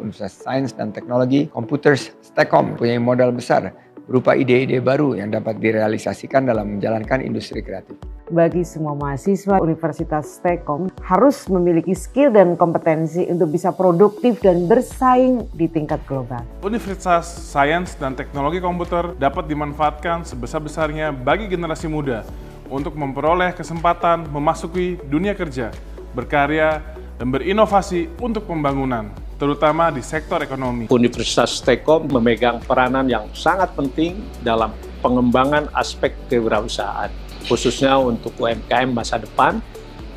Universitas Sains dan Teknologi Komputer Stekom punya modal besar berupa ide-ide baru yang dapat direalisasikan dalam menjalankan industri kreatif. Bagi semua mahasiswa Universitas Stekom harus memiliki skill dan kompetensi untuk bisa produktif dan bersaing di tingkat global. Universitas Sains dan Teknologi Komputer dapat dimanfaatkan sebesar-besarnya bagi generasi muda untuk memperoleh kesempatan memasuki dunia kerja, berkarya, dan berinovasi untuk pembangunan, terutama di sektor ekonomi. Universitas Stekom memegang peranan yang sangat penting dalam pengembangan aspek kewirausahaan, khususnya untuk UMKM masa depan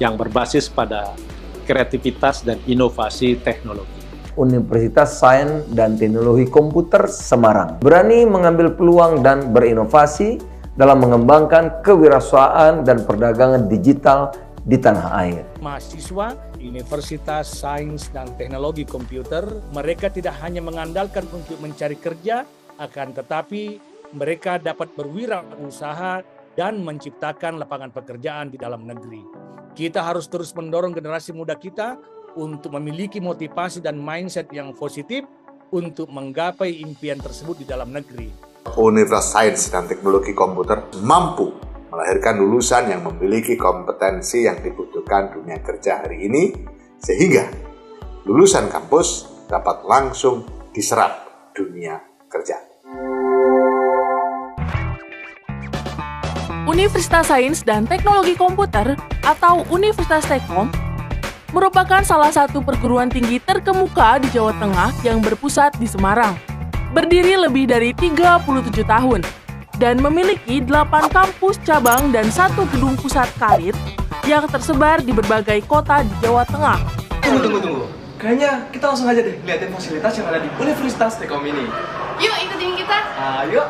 yang berbasis pada kreativitas dan inovasi teknologi. Universitas Sains dan Teknologi Komputer Semarang berani mengambil peluang dan berinovasi dalam mengembangkan kewirausahaan dan perdagangan digital di tanah air. Mahasiswa Universitas Sains dan Teknologi Komputer, mereka tidak hanya mengandalkan untuk mencari kerja, akan tetapi mereka dapat berwirausaha dan menciptakan lapangan pekerjaan di dalam negeri. Kita harus terus mendorong generasi muda kita untuk memiliki motivasi dan mindset yang positif untuk menggapai impian tersebut di dalam negeri. Universitas Sains dan Teknologi Komputer mampu melahirkan lulusan yang memiliki kompetensi yang dibutuhkan dunia kerja hari ini, sehingga lulusan kampus dapat langsung diserap dunia kerja. Universitas Sains dan Teknologi Komputer atau Universitas Stekom merupakan salah satu perguruan tinggi terkemuka di Jawa Tengah yang berpusat di Semarang. Berdiri lebih dari 37 tahun dan memiliki 8 kampus cabang dan 1 gedung pusat karir yang tersebar di berbagai kota di Jawa Tengah. Tunggu. Kayaknya kita langsung aja deh liatin fasilitas yang ada di Universitas Stekom ini. Yuk, ikutin kita. Ayo.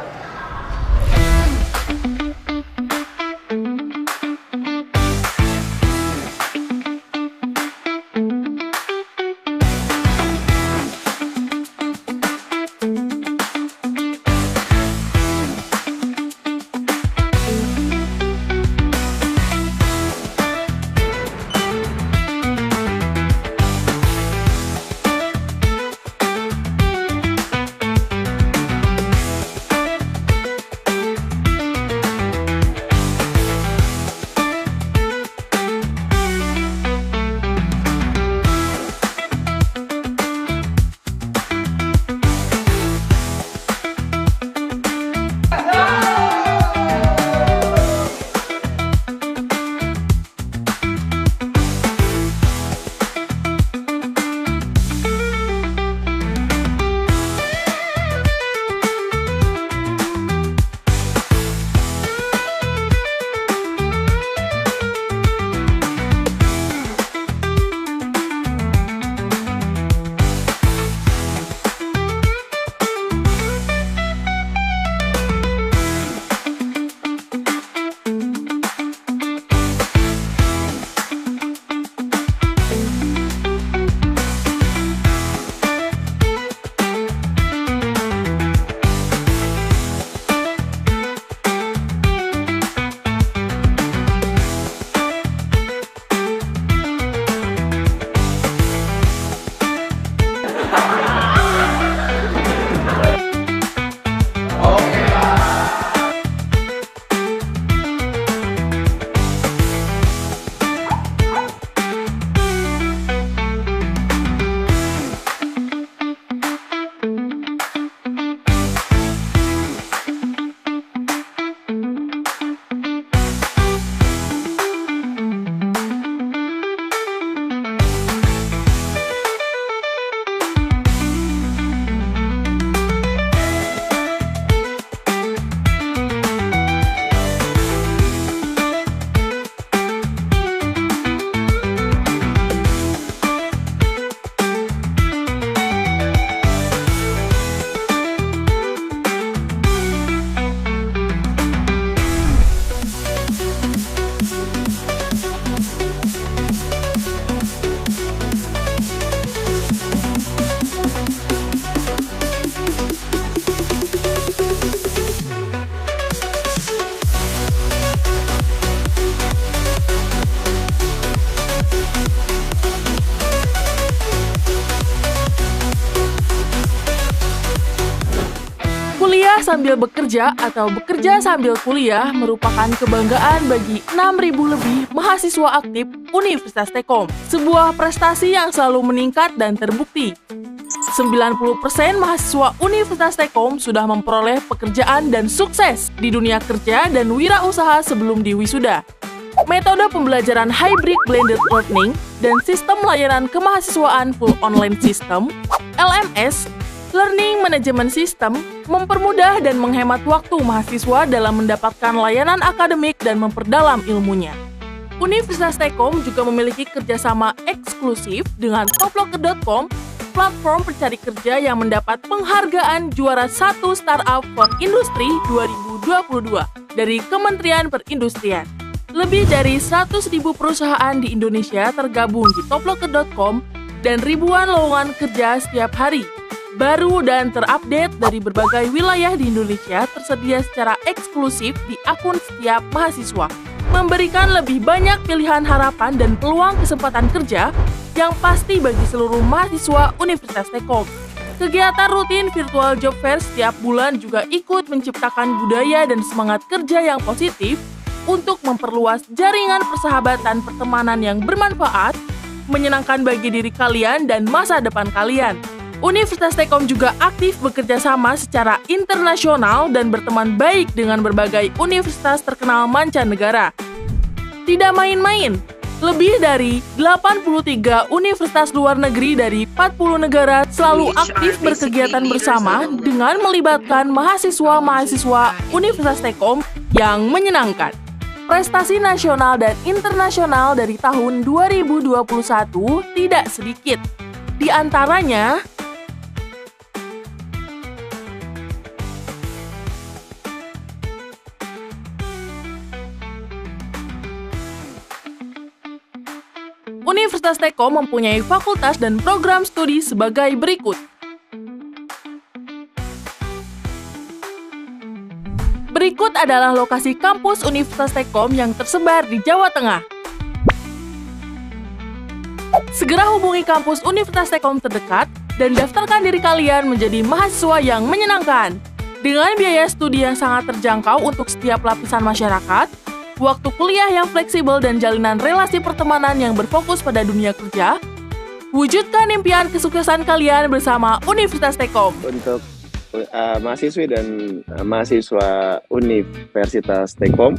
sambil bekerja atau bekerja sambil kuliah merupakan kebanggaan bagi 6.000 lebih mahasiswa aktif Universitas Tekkom. Sebuah prestasi yang selalu meningkat dan terbukti. 90% mahasiswa Universitas Tekkom sudah memperoleh pekerjaan dan sukses di dunia kerja dan wirausaha sebelum diwisuda. Metode pembelajaran hybrid blended learning dan sistem layanan kemahasiswaan full online system (LMS) Learning Management System mempermudah dan menghemat waktu mahasiswa dalam mendapatkan layanan akademik dan memperdalam ilmunya. Universitas Tekkom juga memiliki kerjasama eksklusif dengan toplocker.com, platform pencari kerja yang mendapat penghargaan juara 1 Startup for Industry 2022 dari Kementerian Perindustrian. Lebih dari 100.000 perusahaan di Indonesia tergabung di toplocker.com dan ribuan lowongan kerja setiap hari. Baru dan terupdate dari berbagai wilayah di Indonesia tersedia secara eksklusif di akun setiap mahasiswa, memberikan lebih banyak pilihan harapan dan peluang kesempatan kerja yang pasti bagi seluruh mahasiswa Universitas Tekkom. Kegiatan rutin virtual job fair setiap bulan juga ikut menciptakan budaya dan semangat kerja yang positif untuk memperluas jaringan persahabatan pertemanan yang bermanfaat, menyenangkan bagi diri kalian dan masa depan kalian. Universitas Tekkom juga aktif bekerja sama secara internasional dan berteman baik dengan berbagai universitas terkenal mancanegara. Tidak main-main, lebih dari 83 universitas luar negeri dari 40 negara selalu aktif berkegiatan bersama dengan melibatkan mahasiswa-mahasiswa Universitas Tekkom yang menyenangkan. Prestasi nasional dan internasional dari tahun 2021 tidak sedikit. Di antaranya, Universitas Tekkom mempunyai fakultas dan program studi sebagai berikut. Berikut adalah lokasi kampus Universitas Tekkom yang tersebar di Jawa Tengah. Segera hubungi kampus Universitas Tekkom terdekat dan daftarkan diri kalian menjadi mahasiswa yang menyenangkan. Dengan biaya studi yang sangat terjangkau untuk setiap lapisan masyarakat, waktu kuliah yang fleksibel dan jalinan relasi pertemanan yang berfokus pada dunia kerja, wujudkan impian kesuksesan kalian bersama Universitas Tekkom. Untuk mahasiswi dan mahasiswa Universitas Tekkom,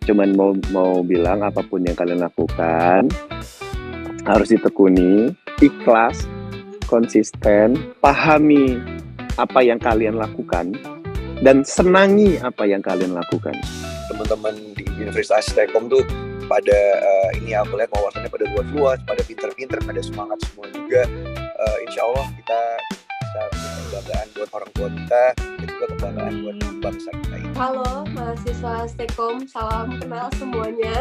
cuman mau bilang apapun yang kalian lakukan harus ditekuni, ikhlas, konsisten, pahami apa yang kalian lakukan, dan senangi apa yang kalian lakukan. Teman-teman di Universitas Tekkom tuh pada ini aku lihat wawasannya pada luas-luas, pada pinter-pinter, pada semangat semua juga. Insya Allah kita bisa kebanggaan buat orang tua kita dan juga kebanggaan buat bangsa kita ini. Halo mahasiswa Tekkom, salam kenal semuanya.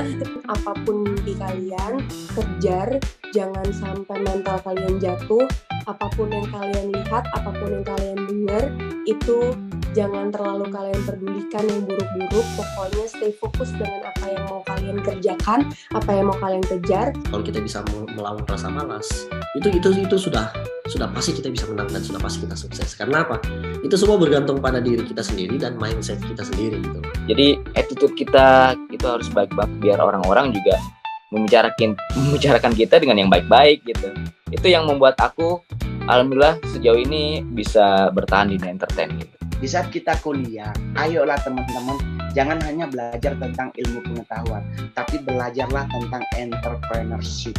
Apapun mimpi kalian, kejar, jangan sampai mental kalian jatuh. Apapun yang kalian lihat, apapun yang kalian dengar, itu jangan terlalu kalian pedulikan yang buruk-buruk. Pokoknya stay fokus dengan apa yang mau kalian kerjakan, apa yang mau kalian kejar. Kalau kita bisa melawan rasa malas, itu sudah pasti kita bisa menang dan sudah pasti kita sukses. Karena apa? Itu semua bergantung pada diri kita sendiri dan mindset kita sendiri gitu. Jadi attitude kita itu harus baik-baik biar orang-orang juga membicarakan kita dengan yang baik-baik gitu. Itu yang membuat aku alhamdulillah sejauh ini bisa bertahan di entertain gitu. Di saat kita kuliah, ayolah teman-teman, jangan hanya belajar tentang ilmu pengetahuan, tapi belajarlah tentang entrepreneurship.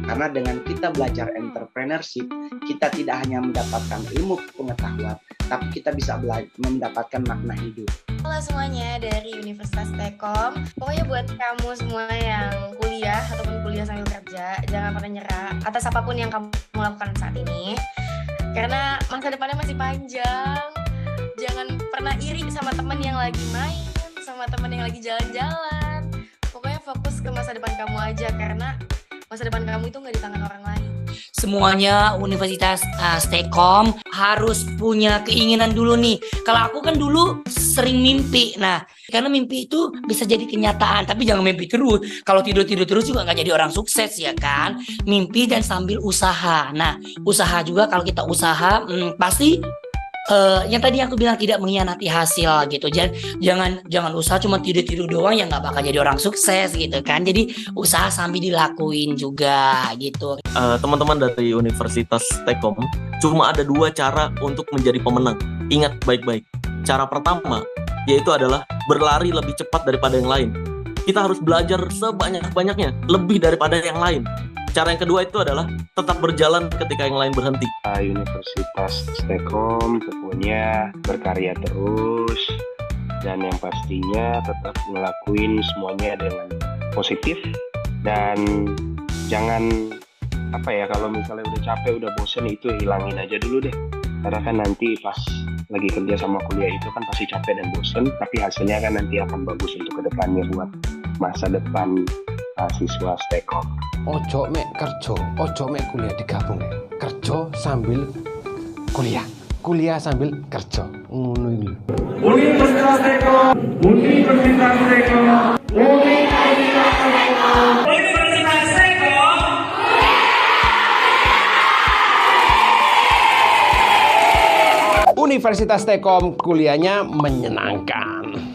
Karena dengan kita belajar entrepreneurship, kita tidak hanya mendapatkan ilmu pengetahuan, tapi kita bisa mendapatkan makna hidup. Halo semuanya dari Universitas Tekkom. Pokoknya buat kamu semua yang kuliah ataupun kuliah sambil kerja, jangan pernah nyerah atas apapun yang kamu lakukan saat ini. Karena masa depannya masih panjang. Jangan pernah iri sama teman yang lagi main, sama teman yang lagi jalan-jalan. Pokoknya fokus ke masa depan kamu aja, karena masa depan kamu itu nggak di tangan orang lain. Semuanya Universitas Tekkom harus punya keinginan dulu nih. Kalau aku kan dulu sering mimpi. Nah, karena mimpi itu bisa jadi kenyataan, tapi jangan mimpi terus. Kalau tidur terus juga nggak jadi orang sukses ya kan. Mimpi dan sambil usaha. Nah, usaha juga kalau kita usaha pasti yang tadi aku bilang tidak mengkhianati hasil gitu. Jangan usaha cuma tidur-tidur doang yang nggak bakal jadi orang sukses gitu kan. Jadi usaha sambil dilakuin juga gitu. Teman-teman dari Universitas Stekom, cuma ada 2 cara untuk menjadi pemenang. Ingat baik-baik. Cara pertama yaitu adalah berlari lebih cepat daripada yang lain. Kita harus belajar sebanyak-banyaknya, lebih daripada yang lain. Cara yang kedua itu adalah tetap berjalan ketika yang lain berhenti. Universitas Stekom pokoknya berkarya terus, dan yang pastinya tetap ngelakuin semuanya dengan positif, dan jangan kalau misalnya udah capek, udah bosen, itu hilangin aja dulu deh. Karena kan nanti pas lagi kerja sama kuliah itu kan pasti capek dan bosen, tapi hasilnya kan nanti akan bagus untuk kedepannya buat masa depan mahasiswa Stekom. Ojo mek kerja, ojo mek kuliah digabung mek. Kerja sambil kuliah, kuliah sambil kerja. Ngono iki. Universitas Stekom, Universitas Stekom, Universitas Stekom, Universitas Stekom. Universitas Stekom kuliahnya menyenangkan.